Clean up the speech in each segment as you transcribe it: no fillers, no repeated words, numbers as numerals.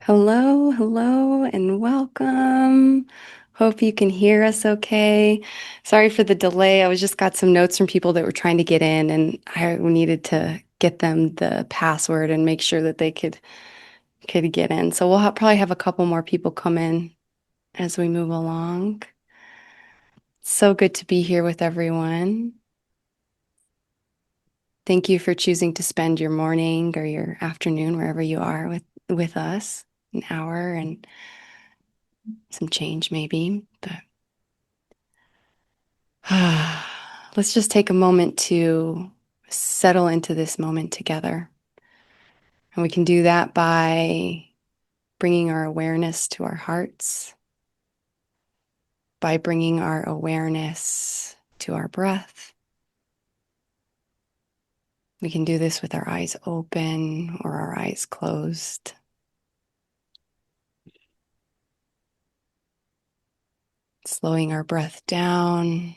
Hello, hello, and welcome. Hope you can hear us okay. Sorry for the delay. I was just got some notes from people that were trying to get in, and I needed to get them the password and make sure that they could get in. So we'll probably have a couple more people come in as we move along. So good to be here with everyone. Thank you for choosing to spend your morning or your afternoon, wherever you are, with us, an hour and some change maybe, but let's just take a moment to settle into this moment together. And we can do that by bringing our awareness to our hearts, by bringing our awareness to our breath. We can do this with our eyes open or our eyes closed. Slowing our breath down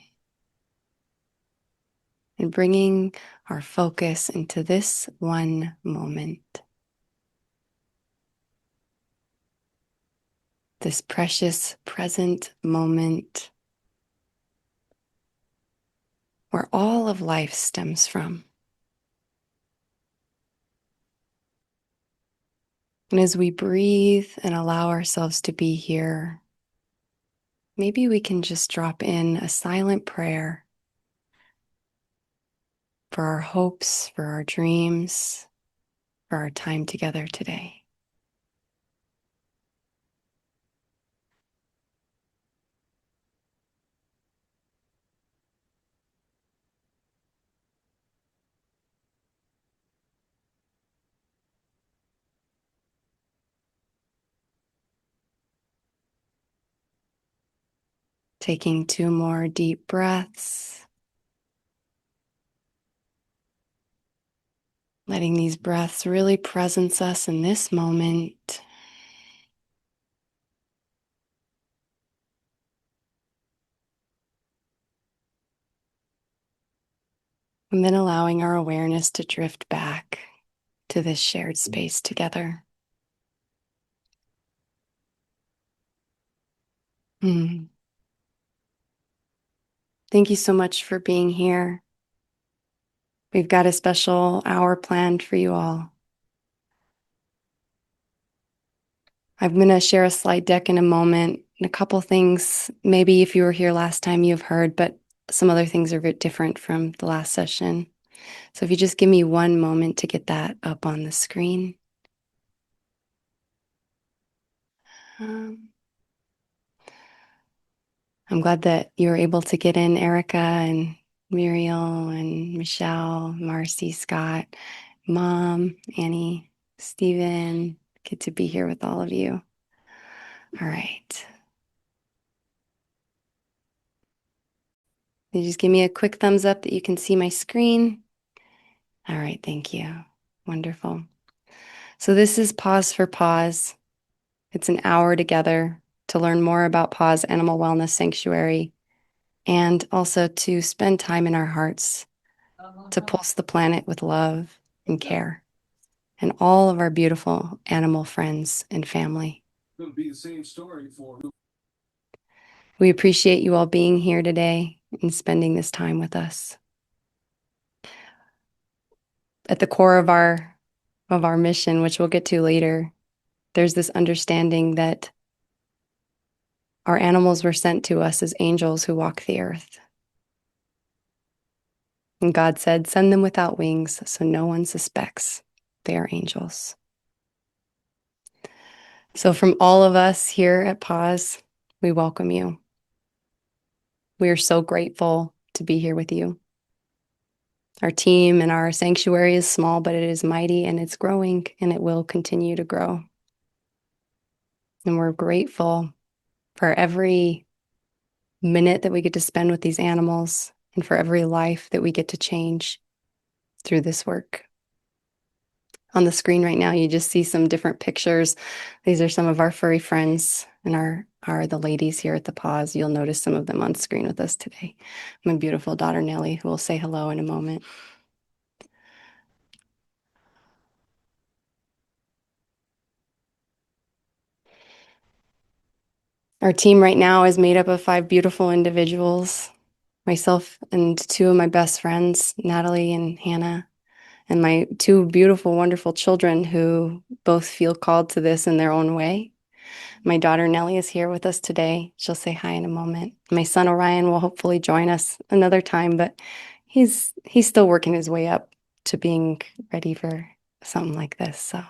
and bringing our focus into this one moment. This precious present moment where all of life stems from. And as we breathe and allow ourselves to be here, maybe we can just drop in a silent prayer for our hopes, for our dreams, for our time together today. Taking 2 more deep breaths, letting these breaths really presence us in this moment. And then allowing our awareness to drift back to this shared space together. Hmm. Thank you so much for being here. We've got a special hour planned for you all. I'm going to share a slide deck in a moment. And a couple things, maybe if you were here last time, you've heard, but some other things are a bit different from the last session. So if you just give me one moment to get that up on the screen. Um, I'm glad that you were able to get in, Erica and Muriel and Michelle, Marcy, Scott, Mom, Annie, Stephen. Good to be here with all of you. All right. You just give me a quick thumbs up that you can see my screen. All right, thank you. Wonderful. So this is Pause for Pause. It's an hour together to learn more about PAWS Animal Wellness Sanctuary and also to spend time in our hearts to pulse the planet with love and care and all of our beautiful animal friends and family. We appreciate you all being here today and spending this time with us. At the core of our mission, which we'll get to later, there's this understanding that our animals were sent to us as angels who walk the earth. And God said, send them without wings so no one suspects they are angels. So from all of us here at PAWS, we welcome you. We are so grateful to be here with you. Our team and our sanctuary is small, but it is mighty and it's growing and it will continue to grow. And we're grateful for every minute that we get to spend with these animals and for every life that we get to change through this work. On the screen right now, you just see some different pictures. These are some of our furry friends and are the ladies here at the PAWS. You'll notice some of them on screen with us today. My beautiful daughter, Nellie, who will say hello in a moment. Our team right now is made up of 5 beautiful individuals, myself and 2 of my best friends, Natalie and Hannah, and my 2 beautiful, wonderful children who both feel called to this in their own way. My daughter Nellie is here with us today. She'll say hi in a moment. My son Orion will hopefully join us another time, but he's still working his way up to being ready for something like this. So,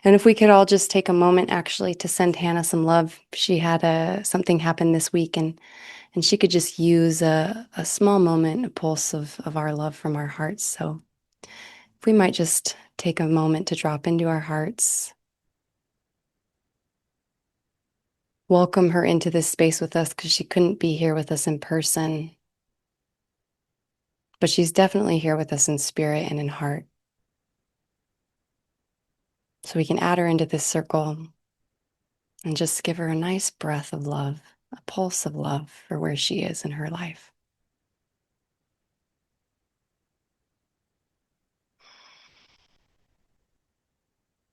and if we could all just take a moment actually to send Hannah some love. She had something happen this week, and she could just use a small moment, a pulse of our love from our hearts. So if we might just take a moment to drop into our hearts, welcome her into this space with us, because she couldn't be here with us in person, but she's definitely here with us in spirit and in heart. So we can add her into this circle and just give her a nice breath of love, a pulse of love for where she is in her life.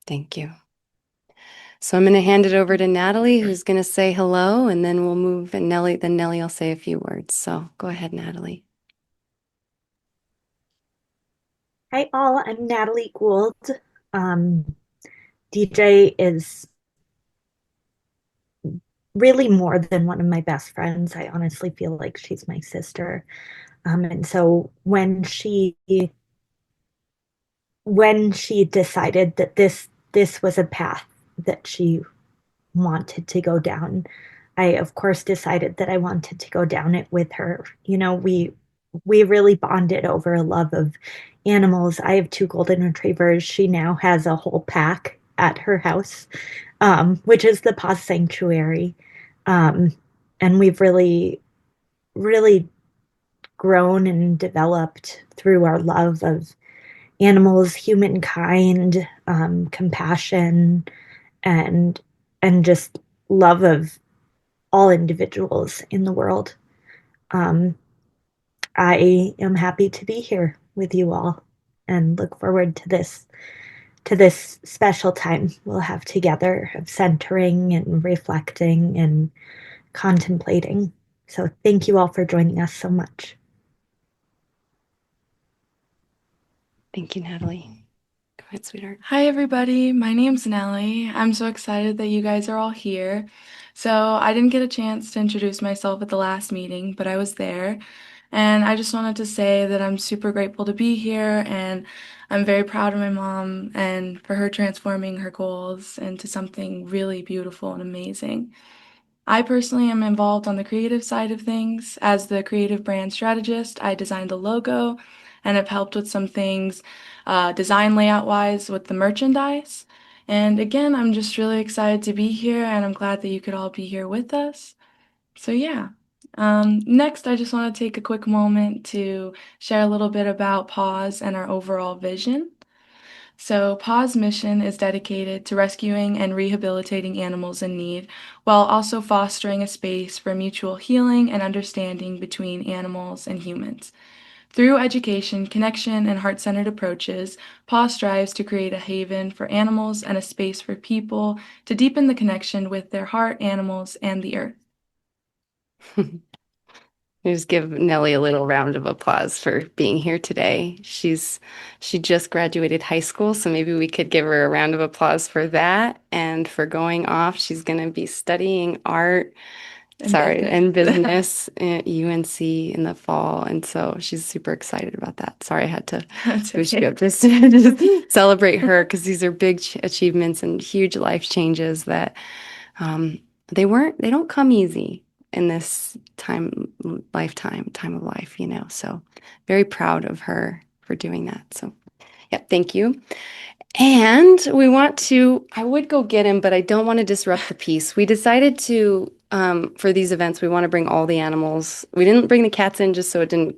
Thank you. So I'm going to hand it over to Natalie, who's going to say hello, and then we'll move, and then Nellie will say a few words. So go ahead, Natalie. Hi, all. I'm Natalie Gould. Um, DJ is really more than one of my best friends. I honestly feel like she's my sister. And so when she decided that this was a path that she wanted to go down, I of course decided that I wanted to go down it with her. We really bonded over a love of animals. I have 2 golden retrievers. She now has a whole pack at her house, which is the PAWS Sanctuary. Um, and we've really grown and developed through our love of animals, humankind, compassion, and and just love of all individuals in the world. Um, I am happy to be here with you all and look forward to this special time we'll have together of centering and reflecting and contemplating. So thank you all for joining us so much. Thank you, Natalie. Go ahead, sweetheart. Hi, everybody. My name's Nellie. I'm so excited that you guys are all here. So, I didn't get a chance to introduce myself at the last meeting, but I was there. And I just wanted to say that I'm super grateful to be here, and I'm very proud of my mom and for her transforming her goals into something really beautiful and amazing. I personally am involved on the creative side of things. As the creative brand strategist, I designed the logo and have helped with some things design layout wise with the merchandise. And again, I'm just really excited to be here and I'm glad that you could all be here with us. So, yeah. Next, I just want to take a quick moment to share a little bit about PAWS and our overall vision. So, PAW's mission is dedicated to rescuing and rehabilitating animals in need, while also fostering a space for mutual healing and understanding between animals and humans. Through education, connection, and heart centered approaches, PAW strives to create a haven for animals and a space for people to deepen the connection with their heart, animals, and the earth. Just give Nellie a little round of applause for being here today. She just graduated high school, so maybe we could give her a round of applause for that and for going off. She's going to be studying art, And and business. business at UNC in the fall, and so she's super excited about that. Sorry, I had to That's boost you okay. up just to just celebrate her, because these are big achievements and huge life changes that um, they don't come easy in this time of life, So very proud of her for doing that. So, yeah, thank you. And I would go get him, but I don't want to disrupt the peace. We decided for these events, we want to bring all the animals. We didn't bring the cats in just so it didn't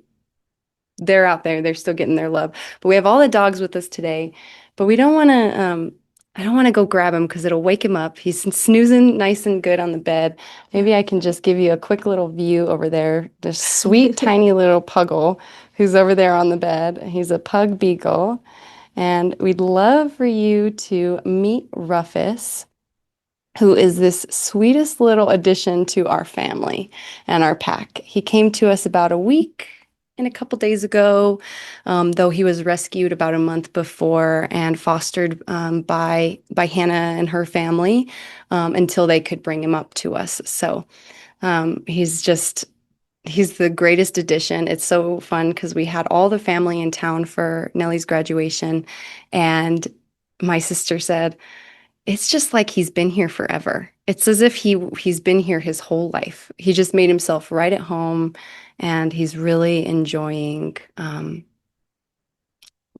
they're out there. They're still getting their love. But we have all the dogs with us today. But we don't want to, I don't want to go grab him because it'll wake him up. He's snoozing nice and good on the bed. Maybe I can just give you a quick little view over there. There's sweet, tiny little puggle who's over there on the bed. He's a pug beagle. And we'd love for you to meet Rufus. who is this sweetest little addition to our family and our pack. He came to us about a week and a couple days ago, though he was rescued about a month before and fostered by Hannah and her family until they could bring him up to us. So he's the greatest addition. It's so fun because we had all the family in town for Nellie's graduation, and my sister said, it's just like he's been here forever. It's as if he's been here his whole life. He just made himself right at home, and he's really enjoying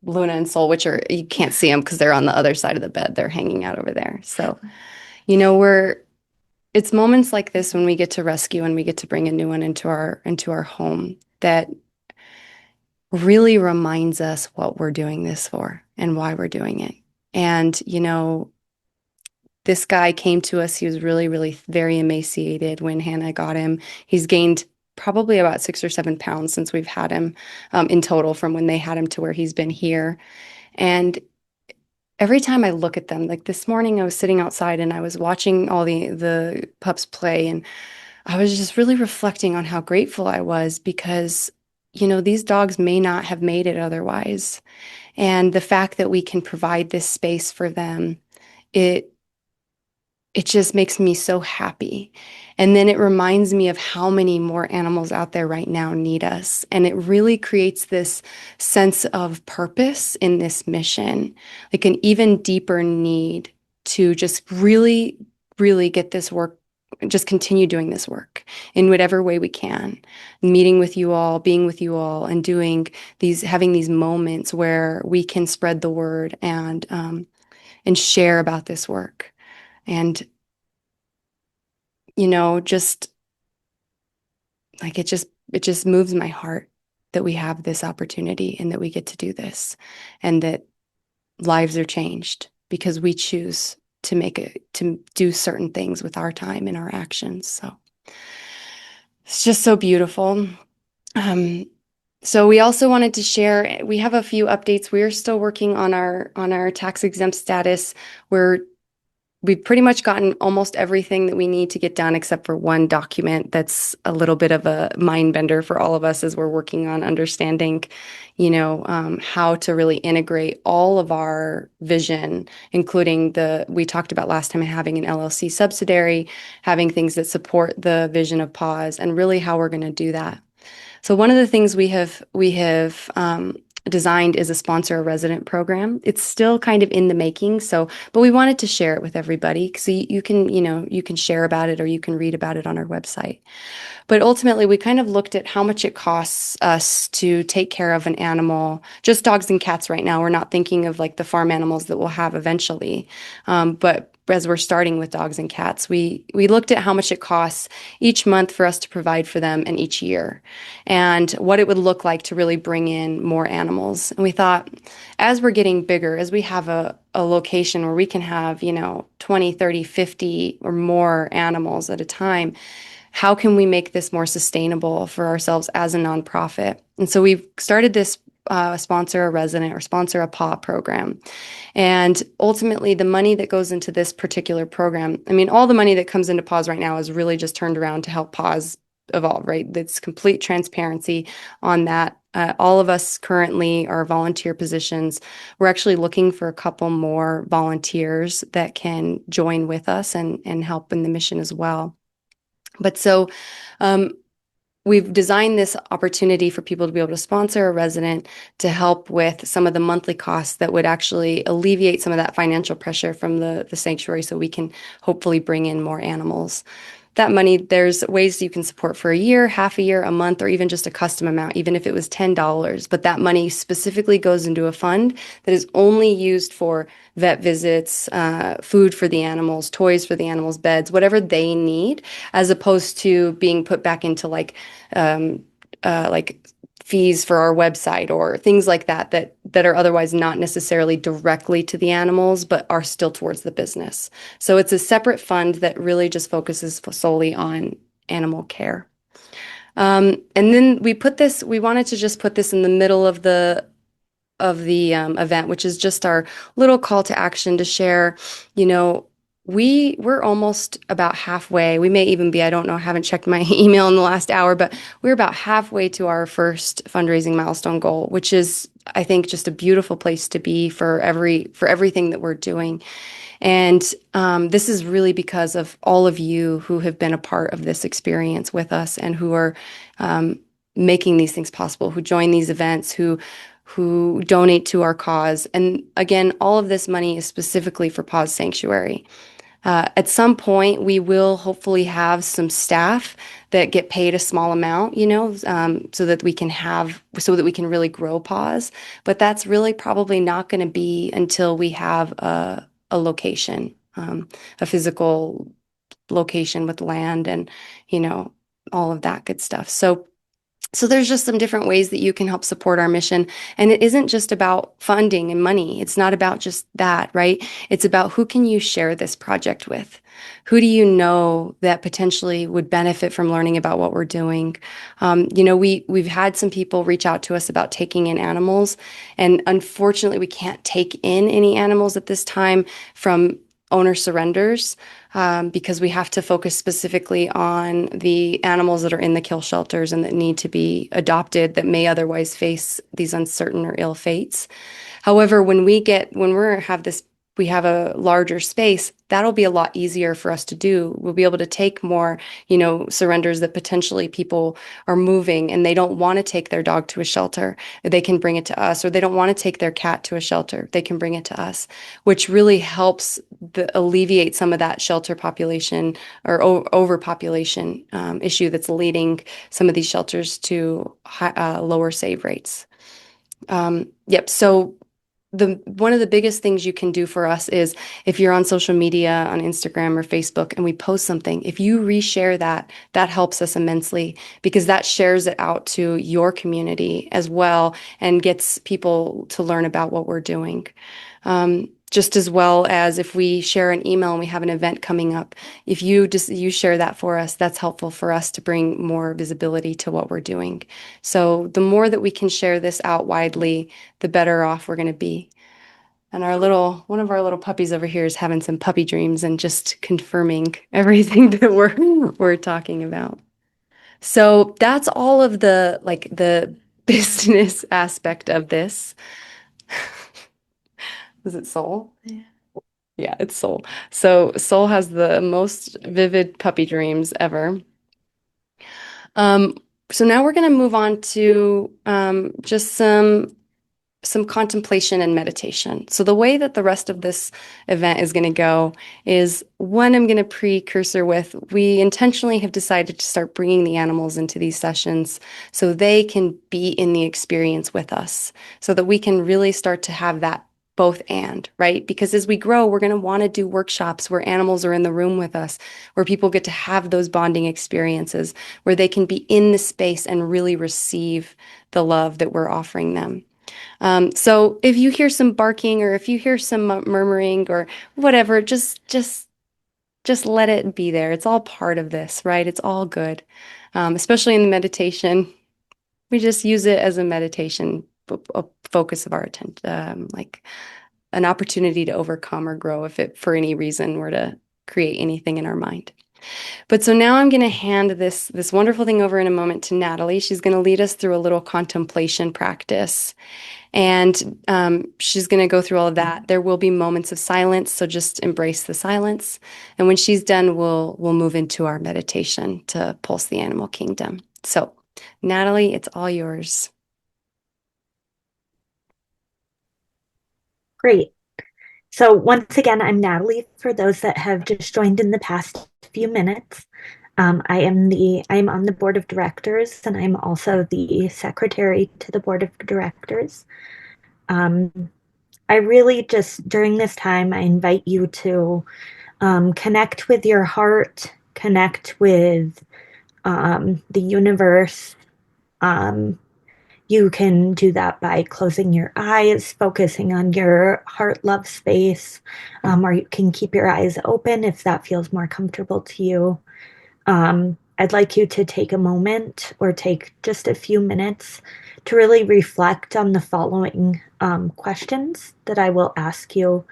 Luna and Soul, which are you can't see them because they're on the other side of the bed. They're hanging out over there. So, we're it's moments like this when we get to rescue and we get to bring a new one into our home that really reminds us what we're doing this for and why we're doing it. And, this guy came to us. He was really, really very emaciated when Hannah got him. He's gained probably about 6 or 7 pounds since we've had him in total from when they had him to where he's been here. And every time I look at them, like this morning, I was sitting outside and I was watching all the pups play, and I was just really reflecting on how grateful I was because, these dogs may not have made it otherwise. And the fact that we can provide this space for them, it it just makes me so happy. And then it reminds me of how many more animals out there right now need us. And it really creates this sense of purpose in this mission, like an even deeper need to just really, really get this work, just continue doing this work in whatever way we can, meeting with you all, being with you all, and having these moments where we can spread the word and share about this work. And just like it just moves my heart that we have this opportunity and that we get to do this and that lives are changed because we choose to do certain things with our time and our actions. So it's just so beautiful. Um, so we also wanted to share, we have a few updates. We are still working on our tax exempt status. We've pretty much gotten almost everything that we need to get done except for one document that's a little bit of a mind bender for all of us as we're working on understanding, how to really integrate all of our vision, including we talked about last time having an LLC subsidiary, having things that support the vision of PAWS, and really how we're going to do that. So one of the things we have designed is a sponsor a resident program. It's still kind of in the making, but we wanted to share it with everybody so you can share about it or you can read about it on our website. But ultimately, we kind of looked at how much it costs us to take care of an animal, just dogs and cats right now. We're not thinking of like the farm animals that we'll have eventually. But as we're starting with dogs and cats, we looked at how much it costs each month for us to provide for them and each year and what it would look like to really bring in more animals. And we thought, as we're getting bigger, as we have a location where we can have, 20, 30, 50 or more animals at a time, how can we make this more sustainable for ourselves as a nonprofit? And so we've started this sponsor a resident or sponsor a paw program. And ultimately, the money that goes into this particular program, I mean, all the money that comes into PAWS right now is really just turned around to help PAWS evolve, right? It's complete transparency on that. All of us currently are volunteer positions. We're actually looking for a couple more volunteers that can join with us and help in the mission as well. But so we've designed this opportunity for people to be able to sponsor a resident to help with some of the monthly costs that would actually alleviate some of that financial pressure from the sanctuary so we can hopefully bring in more animals. That money, there's ways you can support for a year, half a year, a month, or even just a custom amount, even if it was $10. But that money specifically goes into a fund that is only used for vet visits, food for the animals, toys for the animals, beds, whatever they need, as opposed to being put back into like fees for our website or things like that are otherwise not necessarily directly to the animals, but are still towards the business. So it's a separate fund that really just focuses solely on animal care. And then we wanted to just put this in the middle of the event, which is just our little call to action to share, you know, we're almost about halfway. We may even be, I don't know, I haven't checked my email in the last hour, but we're about halfway to our first fundraising milestone goal, which is, I think, just a beautiful place to be for everything that we're doing. And this is really because of all of you who have been a part of this experience with us and who are making these things possible, who join these events, who donate to our cause. And again, all of this money is specifically for PAWS Sanctuary. At some point, we will hopefully have some staff that get paid a small amount, so that we can really grow PAWS. But that's really probably not going to be until we have a location, a physical location with land and, you know, all of that good stuff. So there's just some different ways that you can help support our mission. And it isn't just about funding and money. It's not about just that, right? It's about who can you share this project with? Who do you know that potentially would benefit from learning about what we're doing? We've had some people reach out to us about taking in animals, and unfortunately, we can't take in any animals at this time from owner surrenders, because we have to focus specifically on the animals that are in the kill shelters and that need to be adopted that may otherwise face these uncertain or ill fates. However, we have a larger space, that'll be a lot easier for us to do. We'll be able to take more, surrenders that potentially people are moving and they don't want to take their dog to a shelter. They can bring it to us, or they don't want to take their cat to a shelter. They can bring it to us, which really helps alleviate some of that shelter population or overpopulation issue that's leading some of these shelters to lower save rates. Yep. So one of the biggest things you can do for us is if you're on social media, on Instagram or Facebook, and we post something, if you reshare that, that helps us immensely because that shares it out to your community as well and gets people to learn about what we're doing. Just as well as if we share an email and we have an event coming up, if you share that for us, that's helpful for us to bring more visibility to what we're doing. So the more that we can share this out widely, the better off we're going to be. And one of our little puppies over here is having some puppy dreams and just confirming everything that we're talking about. So that's all of the business aspect of this. Is it Soul? Yeah. Yeah, it's Soul. So Soul has the most vivid puppy dreams ever. Um, so now we're going to move on to just some contemplation and meditation. So the way that the rest of this event is going to go is one I'm going to precursor with, we intentionally have decided to start bringing the animals into these sessions so they can be in the experience with us, so that we can really start to have that both and, right? Because as we grow, we're going to want to do workshops where animals are in the room with us, where people get to have those bonding experiences, where they can be in the space and really receive the love that we're offering them. So if you hear some barking or if you hear some murmuring or whatever, just let it be there. It's all part of this, right? It's all good. Especially in the meditation, we just use it as a meditation, a focus of our attention, like an opportunity to overcome or grow if it, for any reason, were to create anything in our mind. But so now I'm going to hand this wonderful thing over in a moment to Natalie. She's going to lead us through a little contemplation practice. And she's going to go through all of that. There will be moments of silence, so just embrace the silence. And when she's done, we'll move into our meditation to pulse the animal kingdom. So, Natalie, it's all yours. Great. So once again, I'm Natalie. For those that have just joined in the past few minutes, I am on the board of directors, and I'm also the secretary to the board of directors. I really just during this time, I invite you to connect with your heart, connect with the universe. Um, You can do that by closing your eyes, focusing on your heart love space, or you can keep your eyes open if that feels more comfortable to you. I'd like you to take a moment or take just a few minutes to really reflect on the following questions that I will ask you,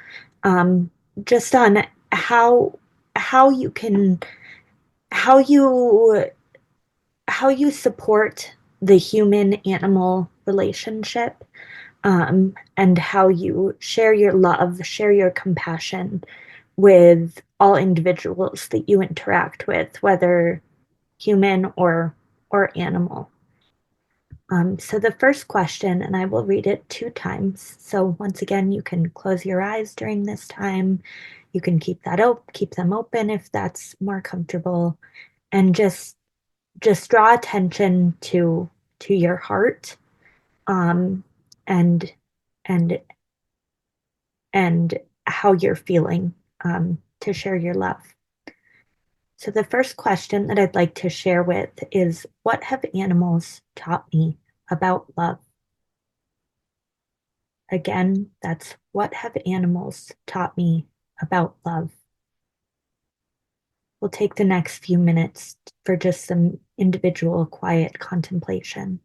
just on how how you can how you how you support the human animal relationship, and how you share your love, share your compassion with all individuals that you interact with, whether human or animal. So the first question, and I will read it 2 times. So once again, you can close your eyes during this time. You can keep them open if that's more comfortable, and just draw attention to your heart, um, and and and how you're feeling, to share your love. So the first question that I'd like to share with is, what have animals taught me about love? Again, that's, what have animals taught me about love? We'll take the next few minutes for just some individual quiet contemplation.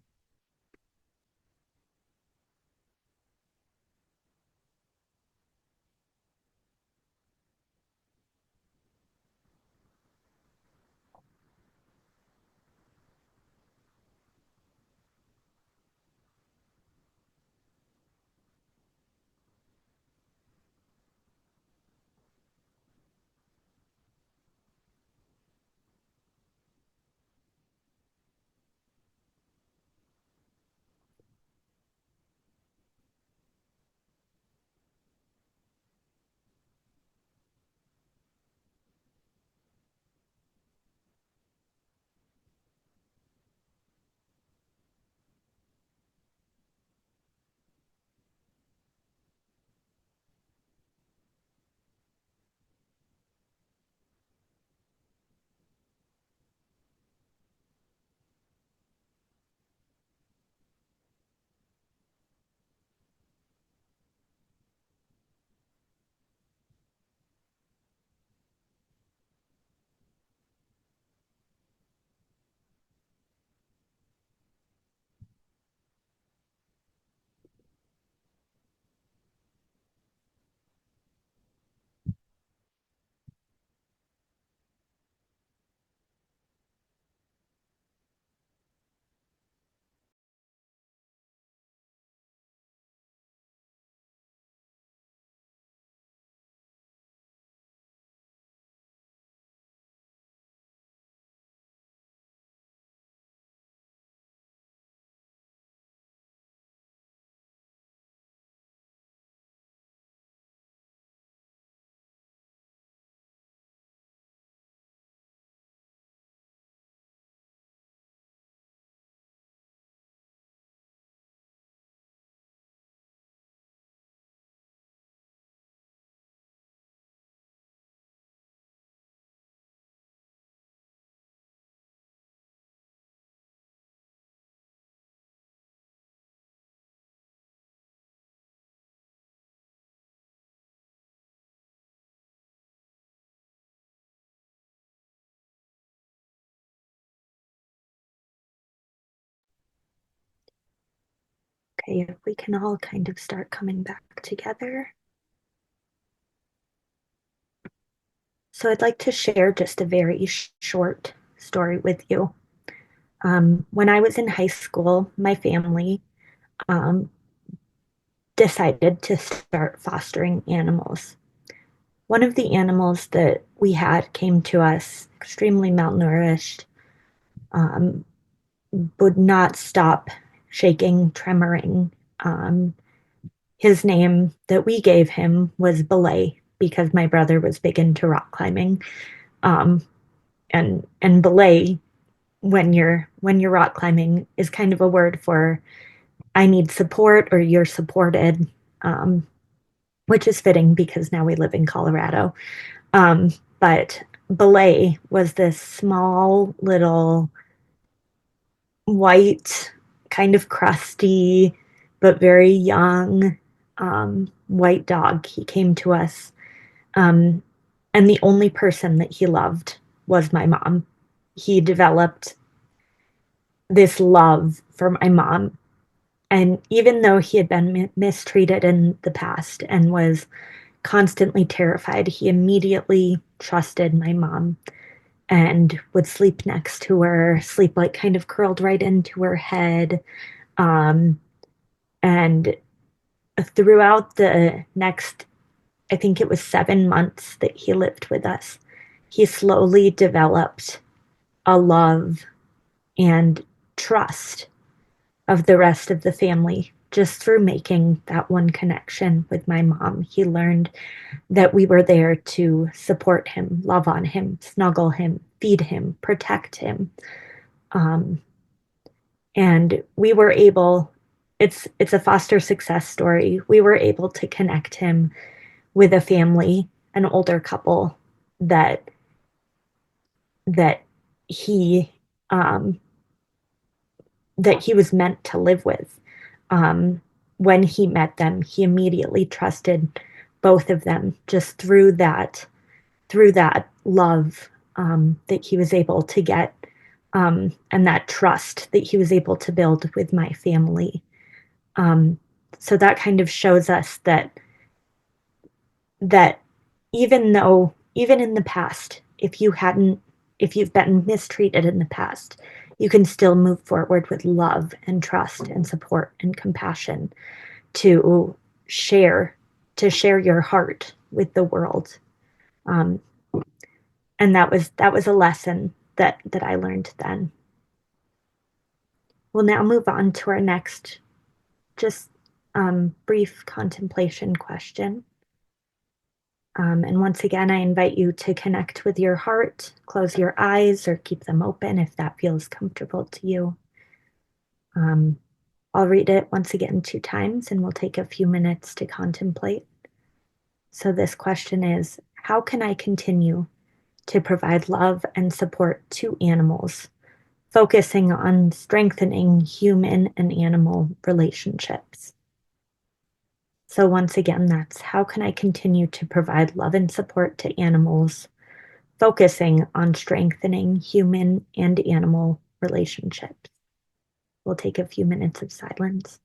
Okay, if we can all kind of start coming back together. So I'd like to share just a very short story with you. When I was in high school, my family, um, decided to start fostering animals. One of the animals that we had came to us extremely malnourished, um, would not stop shaking, tremoring. Um, his name that we gave him was Belay, because my brother was big into rock climbing. Um, and Belay, when you're rock climbing, is kind of a word for, I need support or you're supported, um, which is fitting because now we live in Colorado. But Belay was this small little white, kind of crusty, but very young, white dog. He came to us, um, and the only person that he loved was my mom. He developed this love for my mom. And even though he had been mistreated in the past and was constantly terrified. He immediately trusted my mom and would sleep next to her, sleep like kind of curled right into her head. Um, and throughout the next, I think it was 7 months that he lived with us, he slowly developed a love and trust of the rest of the family just through making that one connection with my mom. He learned that we were there to support him, love on him, snuggle him, feed him, protect him. Um, and we were able, it's a foster success story. We were able to connect him with a family, an older couple that that he um, that he was meant to live with. Um, when he met them, he immediately trusted both of them just through that love that he was able to get and that trust that he was able to build with my family. Um, so that kind of shows us that even in the past, if you've been mistreated in the past, you can still move forward with love and trust and support and compassion to share to share your heart with the world. Um, and that was a lesson that I learned then. We'll now move on to our next just brief contemplation question. And once again, I invite you to connect with your heart, close your eyes or keep them open if that feels comfortable to you. Um, I'll read it once again 2 times and we'll take a few minutes to contemplate. So, this question is: how can I continue to provide love and support to animals, focusing on strengthening human and animal relationships? So, once again, that's how can I continue to provide love and support to animals, focusing on strengthening human and animal relationships. We'll take a few minutes of silence.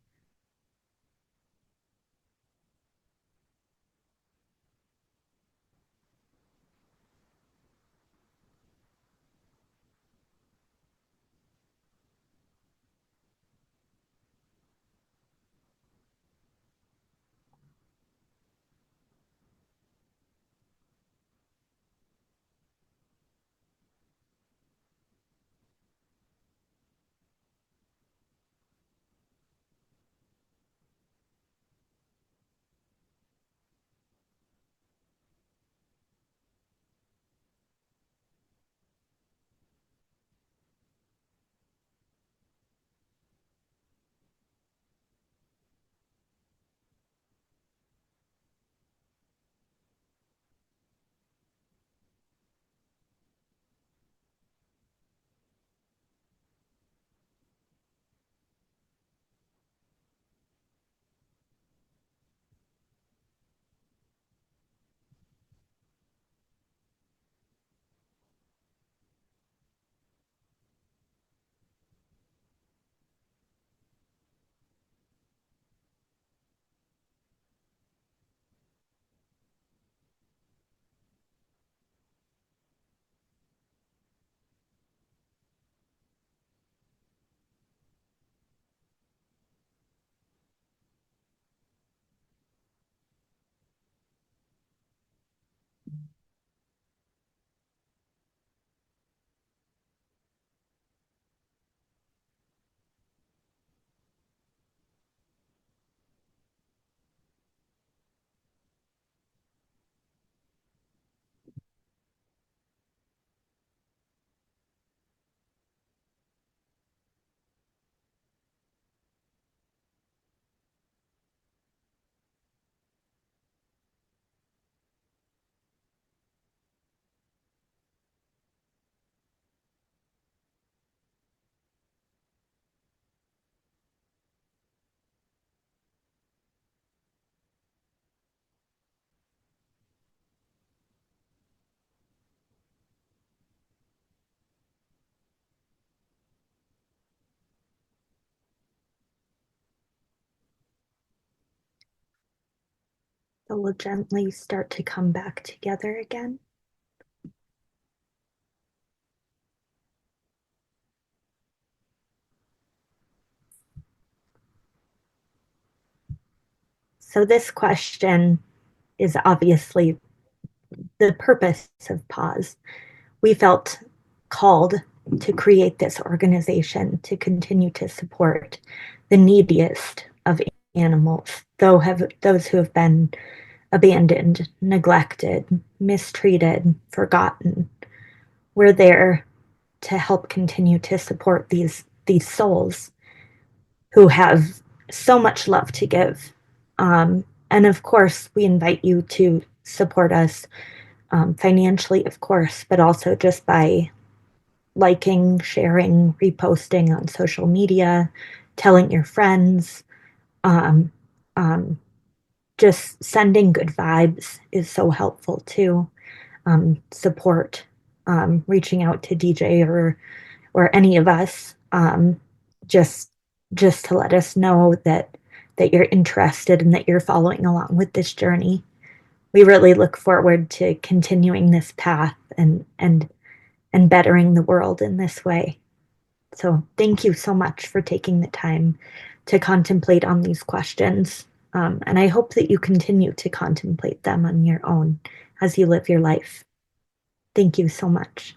So we'll gently start to come back together again. So this question is obviously the purpose of PAWS. We felt called to create this organization to continue to support the neediest of animals, those who have been abandoned, neglected, mistreated, forgotten. We're there to help continue to support these souls who have so much love to give. And of course, we invite you to support us financially, of course, but also just by liking, sharing, reposting on social media, telling your friends. Um, um, just sending good vibes is so helpful too. Support, reaching out to DJ or any of us, just just to let us know that you're interested and that you're following along with this journey. We really look forward to continuing this path and bettering the world in this way. So thank you so much for taking the time to contemplate on these questions. And I hope that you continue to contemplate them on your own as you live your life. Thank you so much.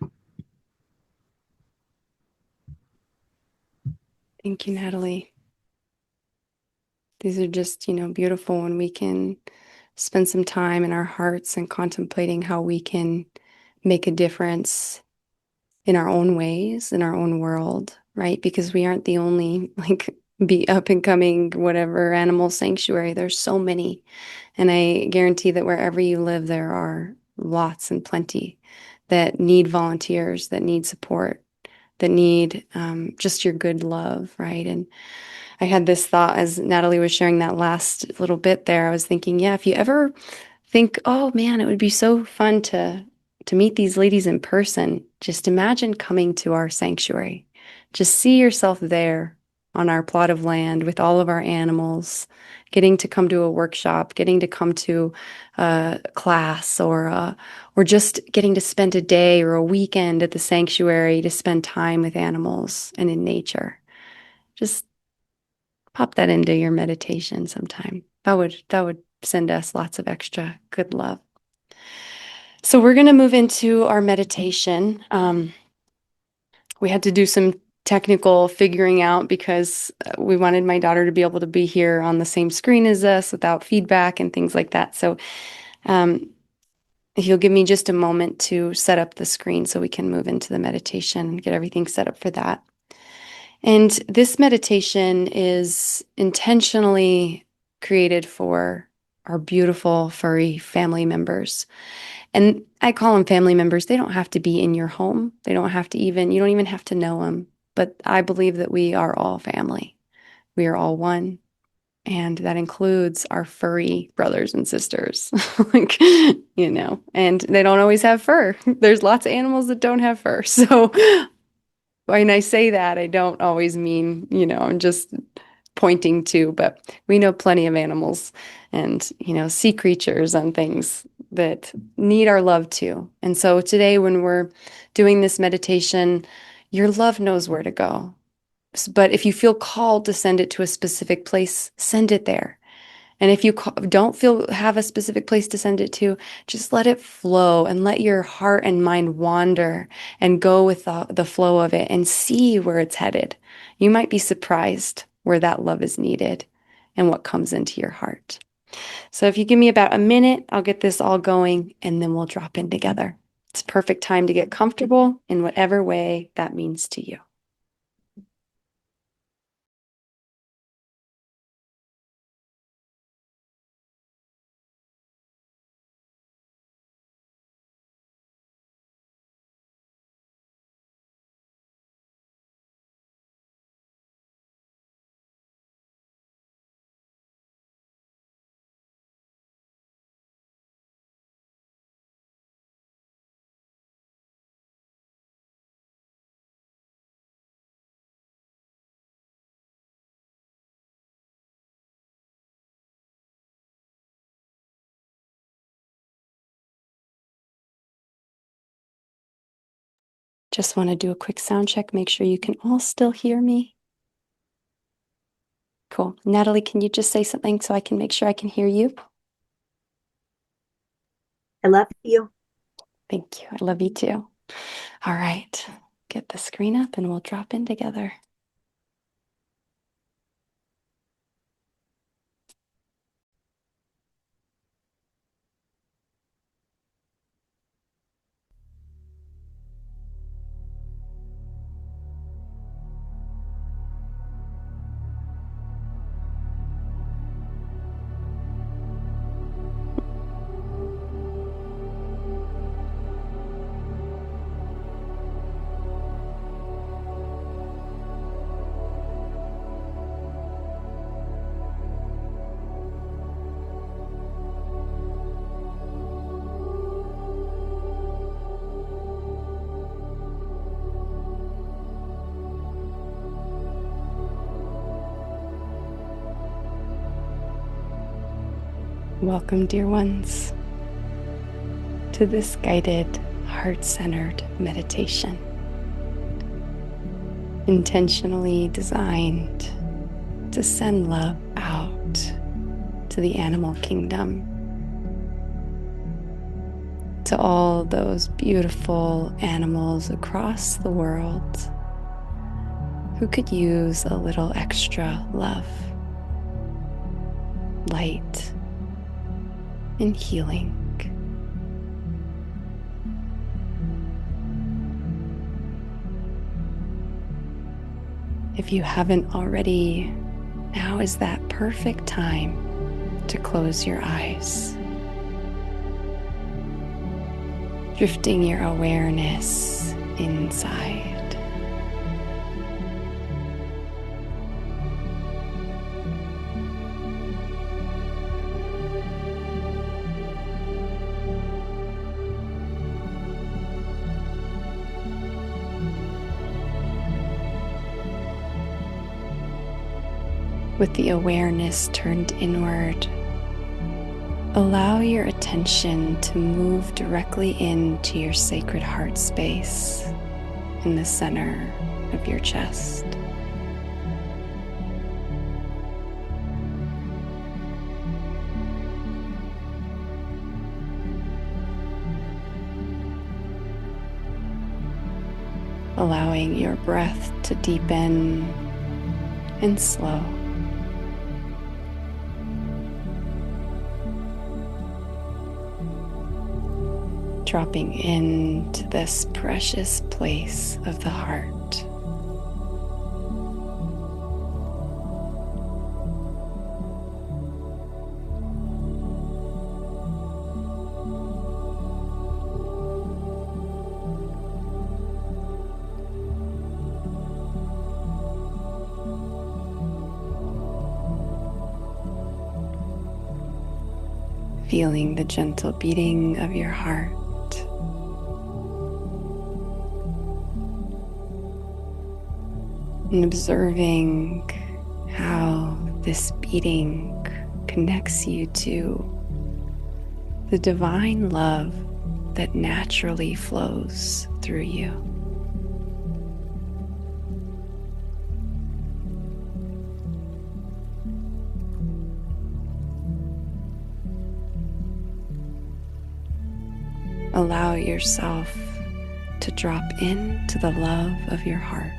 Thank you, Natalie. These are just, beautiful when we can spend some time in our hearts and contemplating how we can make a difference in our own ways, in our own world, right? Because we aren't the only be up and coming, whatever animal sanctuary. There's so many. And I guarantee that wherever you live, there are lots and plenty that need volunteers, that need support, that need just your good love, right? And I had this thought as Natalie was sharing that last little bit there. I was thinking, yeah, if you ever think, oh man, it would be so fun to meet these ladies in person, just imagine coming to our sanctuary. Just see yourself there on our plot of land with all of our animals, getting to come to a workshop, getting to come to a class, or just getting to spend a day or a weekend at the sanctuary to spend time with animals and in nature. Just pop that into your meditation sometime. That would send us lots of extra good love. So we're going to move into our meditation. We had to do some technical figuring out because we wanted my daughter to be able to be here on the same screen as us without feedback and things like that. So if you'll give me just a moment to set up the screen so we can move into the meditation, get everything set up for that. And this meditation is intentionally created for our beautiful furry family members. And I call them family members. They don't have to be in your home. They don't have to even, you don't even have to know them. But I believe that we are all family. We are all one. And that includes our furry brothers and sisters, and they don't always have fur. There's lots of animals that don't have fur. So when I say that, I don't always mean, I'm just pointing to, but we know plenty of animals and, sea creatures and things that need our love too. And so today, when we're doing this meditation, your love knows where to go. But if you feel called to send it to a specific place, send it there. And if you don't have a specific place to send it to, just let it flow and let your heart and mind wander and go with the flow of it and see where it's headed. You might be surprised where that love is needed and what comes into your heart. So if you give me about a minute, I'll get this all going and then we'll drop in together. It's a perfect time to get comfortable in whatever way that means to you. Just want to do a quick sound check, make sure you can all still hear me. Cool. Natalie, can you just say something so I can make sure I can hear you? I love you. Thank you. I love you too. All right. Get the screen up and we'll drop in together. Welcome, dear ones, to this guided, heart-centered meditation, intentionally designed to send love out to the animal kingdom, to all those beautiful animals across the world who could use a little extra love, light, and healing. If you haven't already, now is that perfect time to close your eyes, drifting your awareness inside. With the awareness turned inward, allow your attention to move directly into your sacred heart space in the center of your chest. Allowing your breath to deepen and slow. Dropping into this precious place of the heart. Feeling the gentle beating of your heart. And observing how this beating connects you to the divine love that naturally flows through you. Allow yourself to drop into the love of your heart.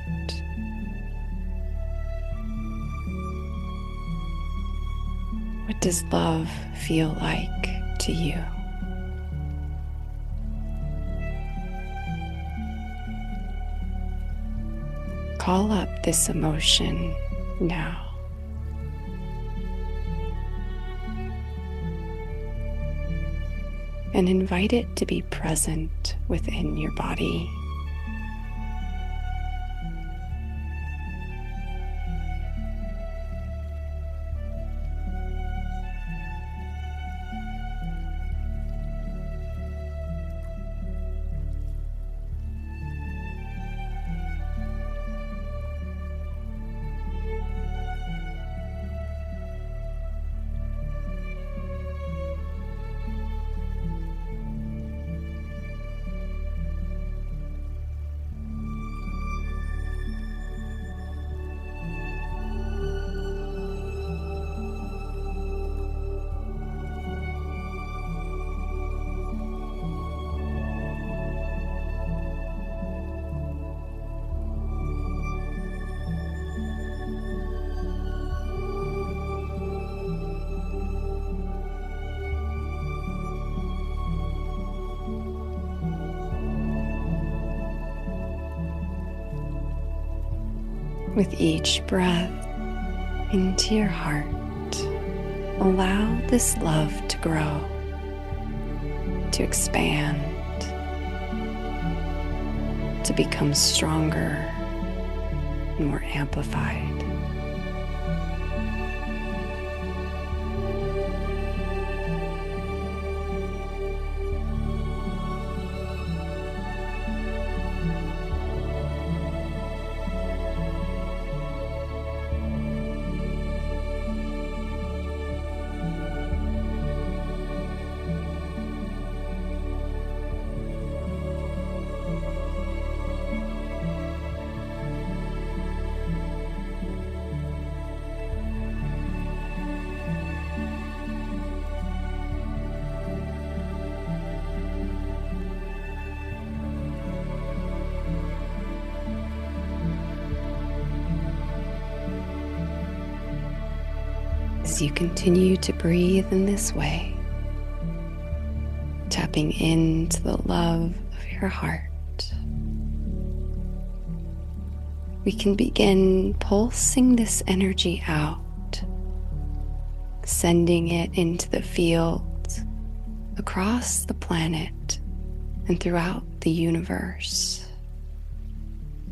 What does love feel like to you? Call up this emotion now. And invite it to be present within your body. With each breath into your heart, allow this love to grow, to expand, to become stronger and more amplified. As you continue to breathe in this way, tapping into the love of your heart, we can begin pulsing this energy out, sending it into the field, across the planet, and throughout the universe,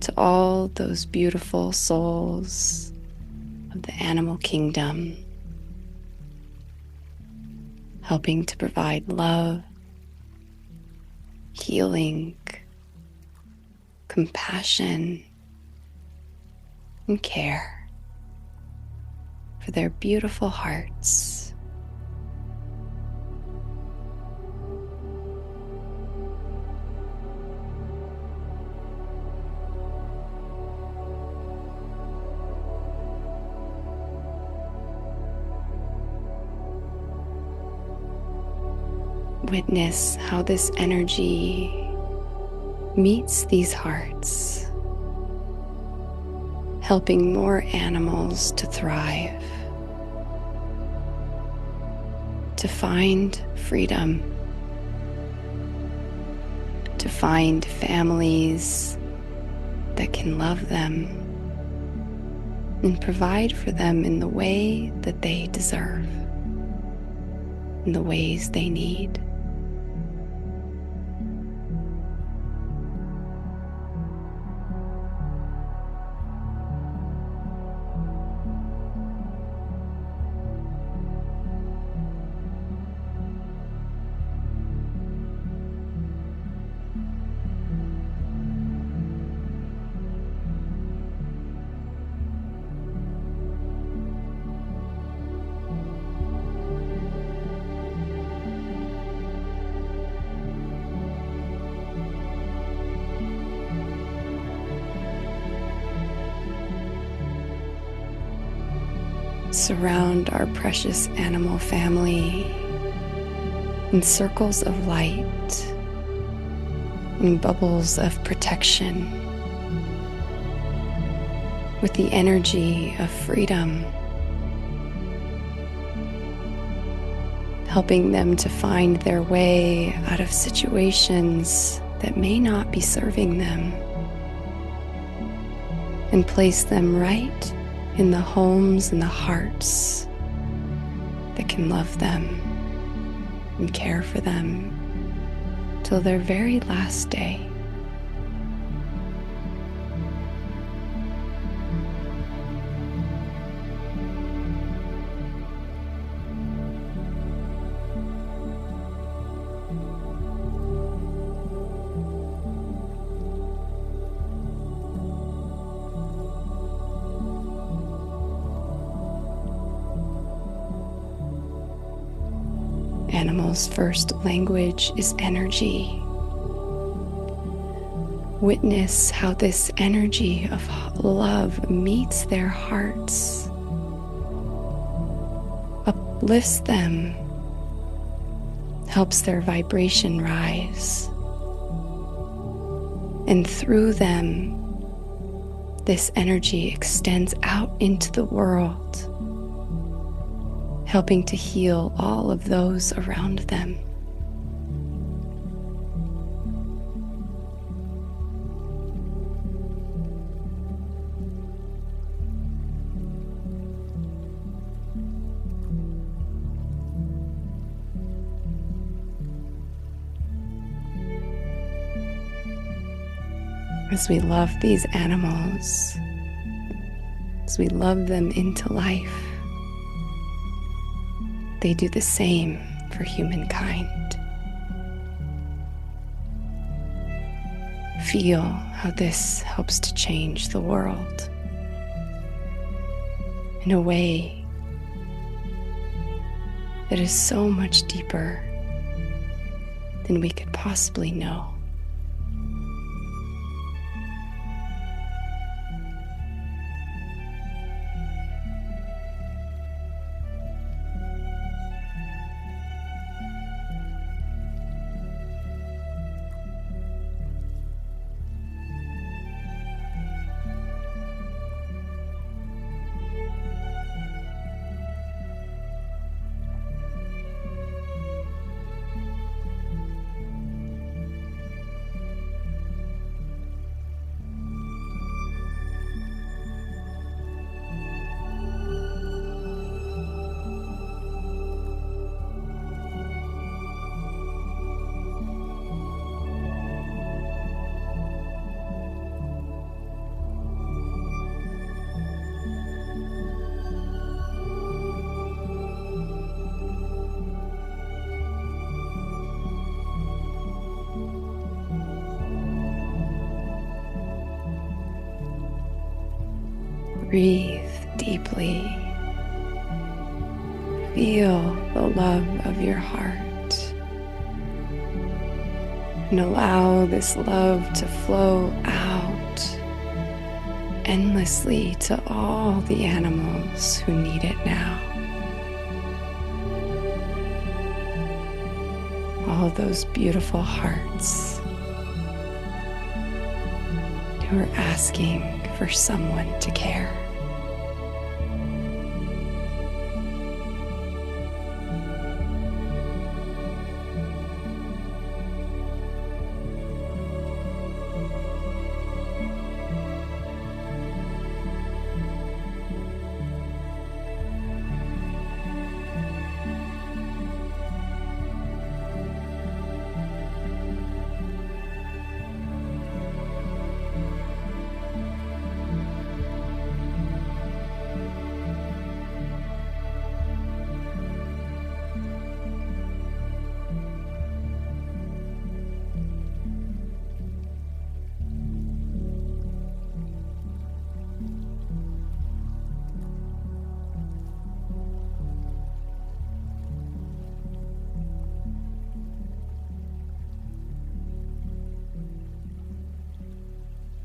to all those beautiful souls of the animal kingdom, helping to provide love, healing, compassion, and care for their beautiful hearts. Witness how this energy meets these hearts, helping more animals to thrive, to find freedom, to find families that can love them and provide for them in the way that they deserve, in the ways they need. Surround our precious animal family in circles of light, in bubbles of protection, with the energy of freedom, helping them to find their way out of situations that may not be serving them, and place them right in the homes and the hearts that can love them and care for them till their very last day. Animals' first language is energy. Witness how this energy of love meets their hearts, uplifts them, helps their vibration rise, and through them, this energy extends out into the world, helping to heal all of those around them. As we love these animals, as we love them into life, they do the same for humankind. Feel how this helps to change the world in a way that is so much deeper than we could possibly know. Breathe deeply. Feel the love of your heart. And allow this love to flow out endlessly to all the animals who need it now. All those beautiful hearts who are asking for someone to care.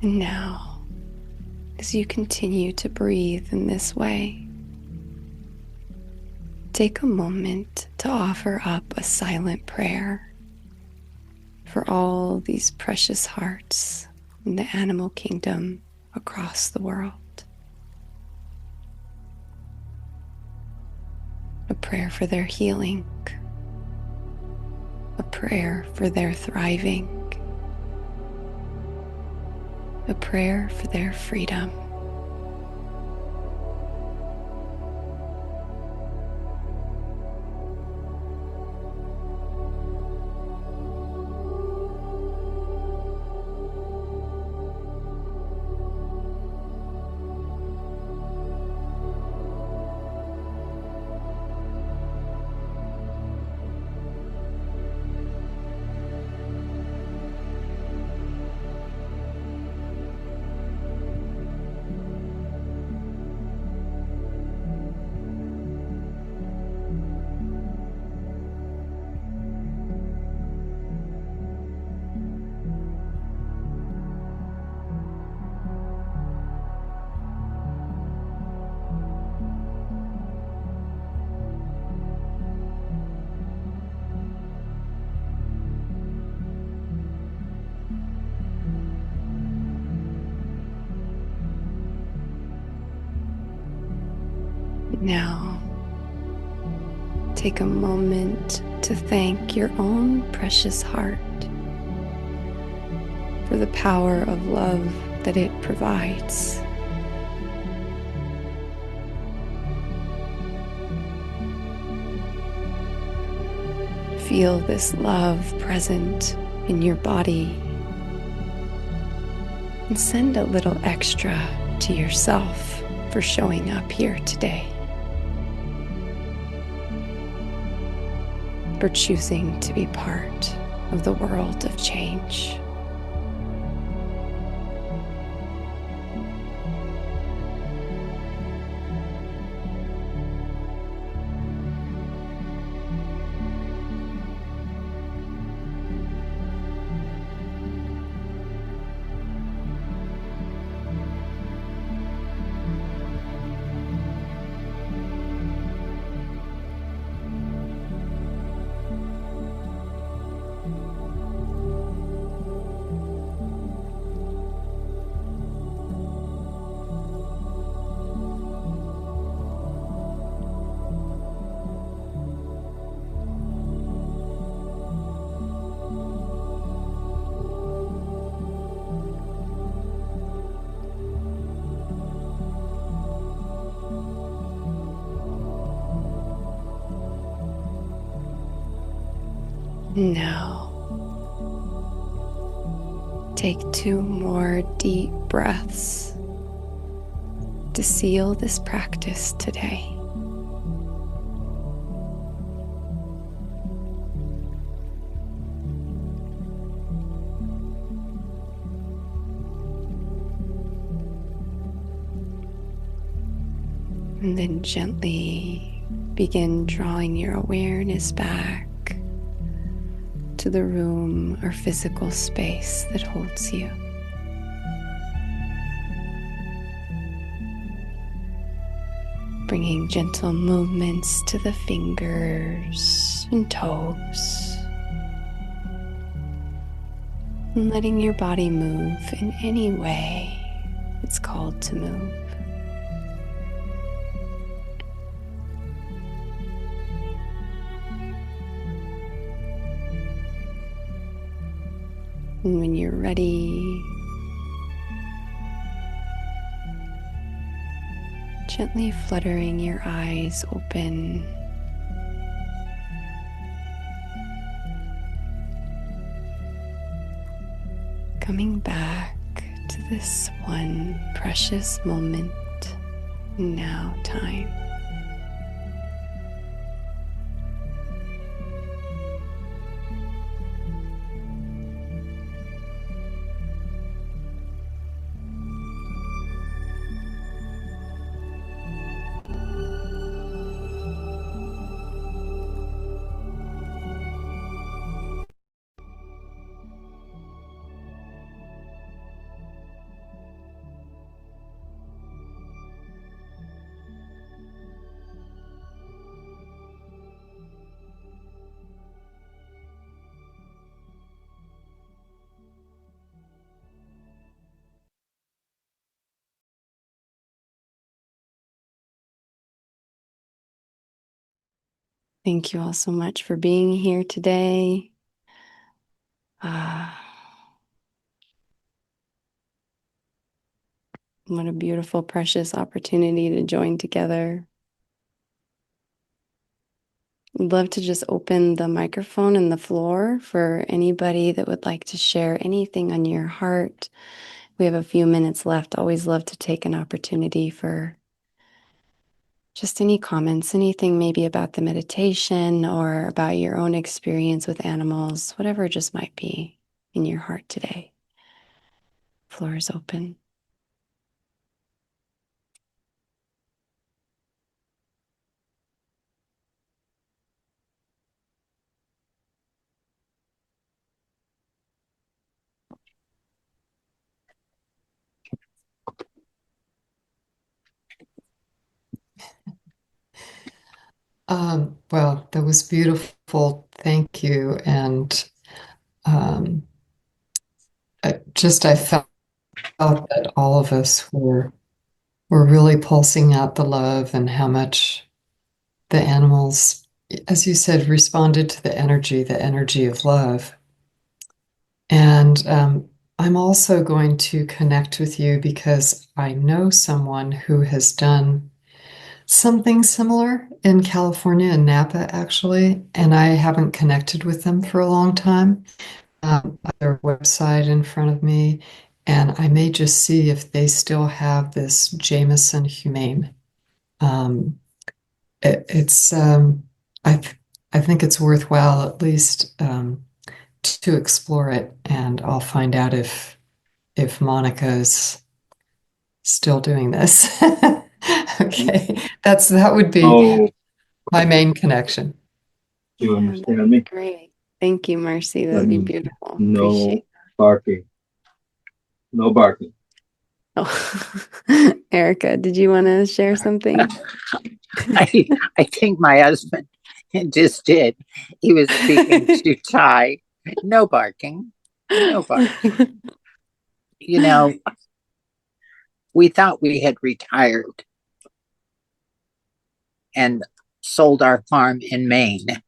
And now, as you continue to breathe in this way, take a moment to offer up a silent prayer for all these precious hearts in the animal kingdom across the world. A prayer for their healing, a prayer for their thriving, a prayer for their freedom. Now, take a moment to thank your own precious heart for the power of love that it provides. Feel this love present in your body, And send a little extra to yourself for showing up here today, for choosing to be part of the world of change. Now, take 2 more deep breaths to seal this practice today. And then gently begin drawing your awareness back to the room or physical space that holds you. Bringing gentle movements to the fingers and toes. And letting your body move in any way it's called to move. And when you're ready, gently fluttering your eyes open. Coming back to this one precious moment, now time. Thank you all so much for being here today. What a beautiful, precious opportunity to join together. I'd love to just open the microphone and the floor for anybody that would like to share anything on your heart. We have a few minutes left. Always love to take an opportunity for just any comments, anything maybe about the meditation or about your own experience with animals, whatever it just might be in your heart today. Floor is open. Well, that was beautiful. Thank you. And um, I felt that all of us were really pulsing out the love and how much the animals, as you said, responded to the energy of love. And I'm also going to connect with you because I know someone who has done something similar in California, in Napa, actually, and I haven't connected with them for a long time. Their website in front of me, and I may just see if they still have this Jameson Humane. Um, it's I think it's worthwhile at least to explore it, and I'll find out if Monica's still doing this. Okay, that would be Oh, my main connection. do you Yeah, that'd understand be me? great. Thank you, Marcy. That That'd be means beautiful. no Appreciate barking. No barking. it. Oh. Erica, did you want to share something? I think my husband just did. He was speaking to Ty. No barking. No barking. You know, we thought we had retired and sold our farm in Maine,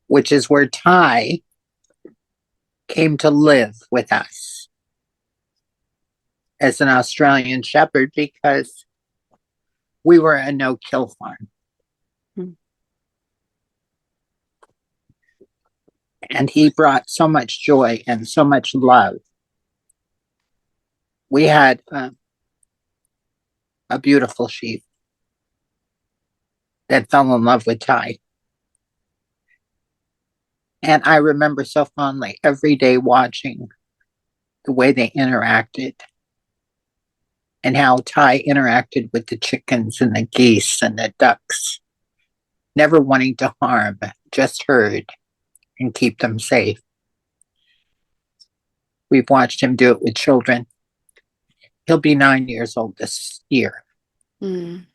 which is where Ty came to live with us as an Australian shepherd because we were a no kill farm. Hmm. And he brought so much joy and so much love. We had a beautiful sheep that fell in love with Ty. And I remember so fondly every day watching the way they interacted and how Ty interacted with the chickens and the geese and the ducks, never wanting to harm, just herd and keep them safe. We've watched him do it with children. He'll be 9 years old this year. Mm.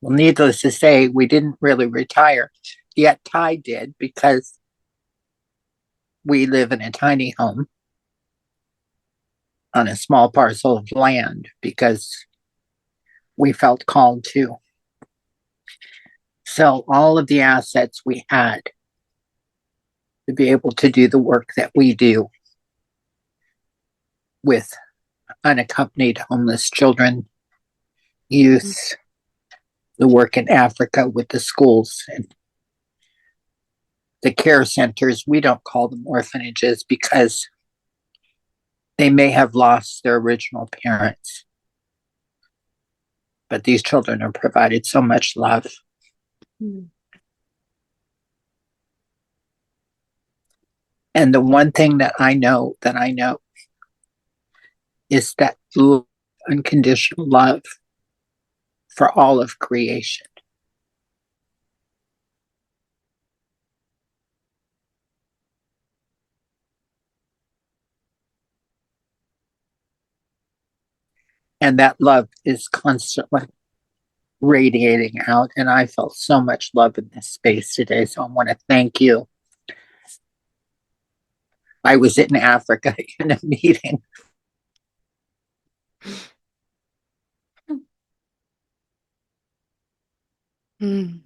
Well, needless to say, we didn't really retire, yet Ty did because we live in a tiny home on a small parcel of land because we felt called to sell all of the assets we had to be able to do the work that we do with unaccompanied homeless children, youth, the work in Africa with the schools and the care centers. We don't call them orphanages because they may have lost their original parents. But these children are provided so much love. Mm. And the one thing that I know is that unconditional love for all of creation. And that love is constantly radiating out. And I felt so much love in this space today. So I want to thank you. I was in Africa in a meeting. Mm.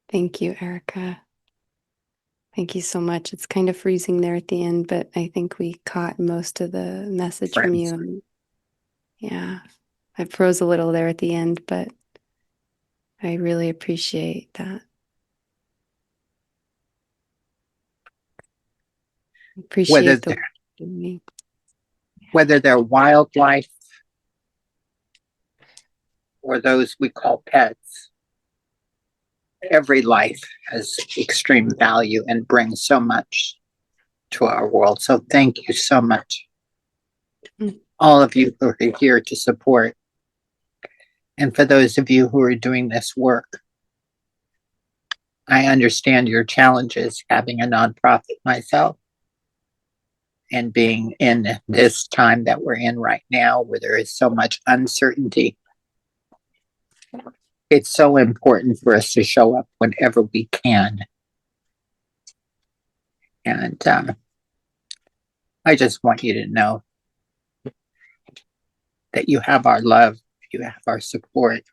Thank you, Erica. Thank you so much. It's kind of freezing there at the end, but I think we caught most of the message from Friends. you. And yeah, I froze a little there at the end, but I really appreciate that. Whether Appreciate the they're, work you're doing. whether they're wildlife or those we call pets, every life has extreme value and brings so much to our world. So thank you so much. Mm. All of you who are here to support. And for those of you who are doing this work, I understand your challenges having a nonprofit myself and being in this time that we're in right now where there is so much uncertainty. It's so important for us to show up whenever we can. And I just want you to know that you have our love, you have our support,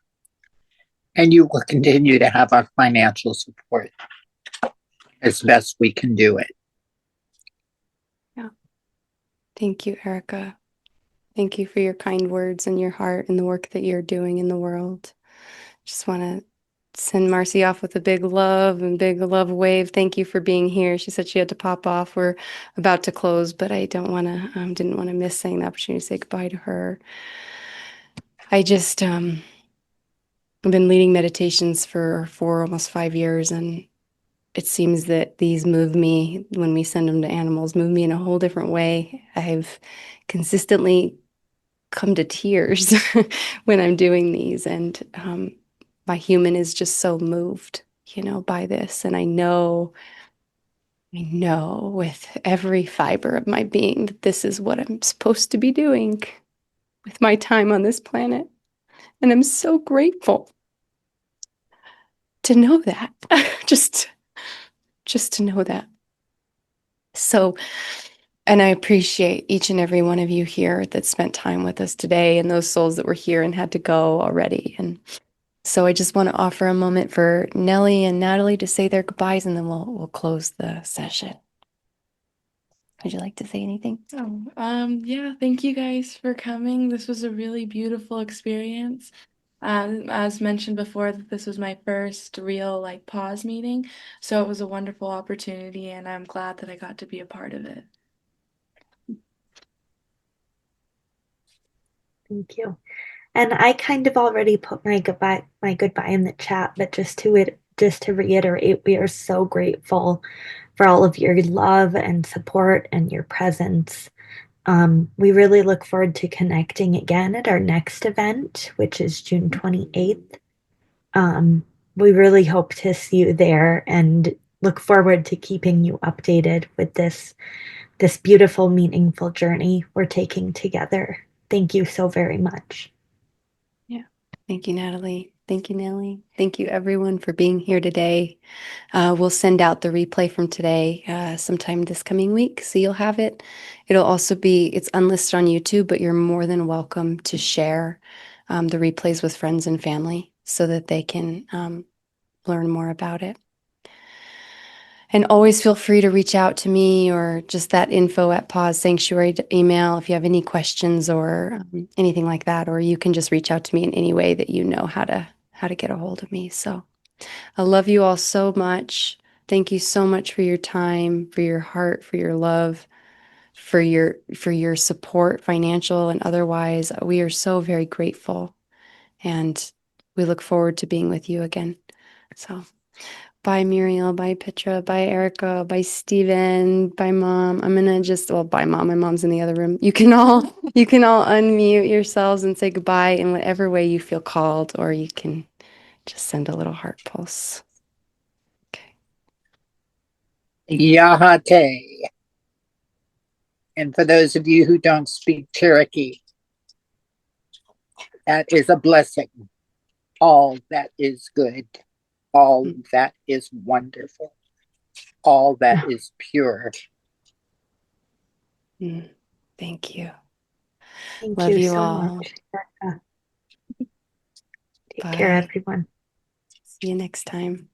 and you will continue to have our financial support as best we can do it. Yeah. Thank you, Erica. Thank you for your kind words and your heart and the work that you're doing in the world. Just want to send Marcy off with a big love and big love wave. Thank you for being here. She said she had to pop off. We're about to close, but I didn't want to miss saying the opportunity to say goodbye to her. I just, I've been leading meditations for almost 5 years, and it seems that these move me when we send them to animals, move me in a whole different way. I've consistently come to tears when I'm doing these, and my human is just so moved, by this. And I know with every fiber of my being that this is what I'm supposed to be doing with my time on this planet. And I'm so grateful to know that. just to know that. So, and I appreciate each and every one of you here that spent time with us today, and those souls that were here and had to go already. And so I just want to offer a moment for Nellie and Natalie to say their goodbyes, and then we'll close the session. Would you like to say anything? Yeah, thank you guys for coming. This was a really beautiful experience. As mentioned before, this was my first real PAWS meeting, so it was a wonderful opportunity, and I'm glad that I got to be a part of it. Thank you. And I kind of already put my goodbye in the chat, but just to reiterate, we are so grateful for all of your love and support and your presence. We really look forward to connecting again at our next event, which is June 28th. We really hope to see you there and look forward to keeping you updated with this beautiful, meaningful journey we're taking together. Thank you so very much. Yeah. Thank you, Natalie. Thank you, Nellie. Thank you, everyone, for being here today. We'll send out the replay from today sometime this coming week, so you'll have it. It'll also it's unlisted on YouTube, but you're more than welcome to share the replays with friends and family so that they can learn more about it. And always feel free to reach out to me or just that info@PAWS Sanctuary email if you have any questions or anything like that, or you can just reach out to me in any way that you know how to get a hold of me. So I love you all so much. Thank you so much for your time, for your heart, for your love, for your support, financial and otherwise. We are so very grateful, and we look forward to being with you again. So bye, Muriel. Bye, Petra. Bye, Erica. Bye, Steven. Bye, Mom. Bye, Mom. My mom's in the other room. You can all unmute yourselves and say goodbye in whatever way you feel called, or you can just send a little heart pulse. Okay. Yahate. And for those of you who don't speak Cherokee, that is a blessing. All that is good, all that is wonderful, all that is pure. Thank you. Thank Love you you so all. much. Take Bye. care, everyone. See you next time.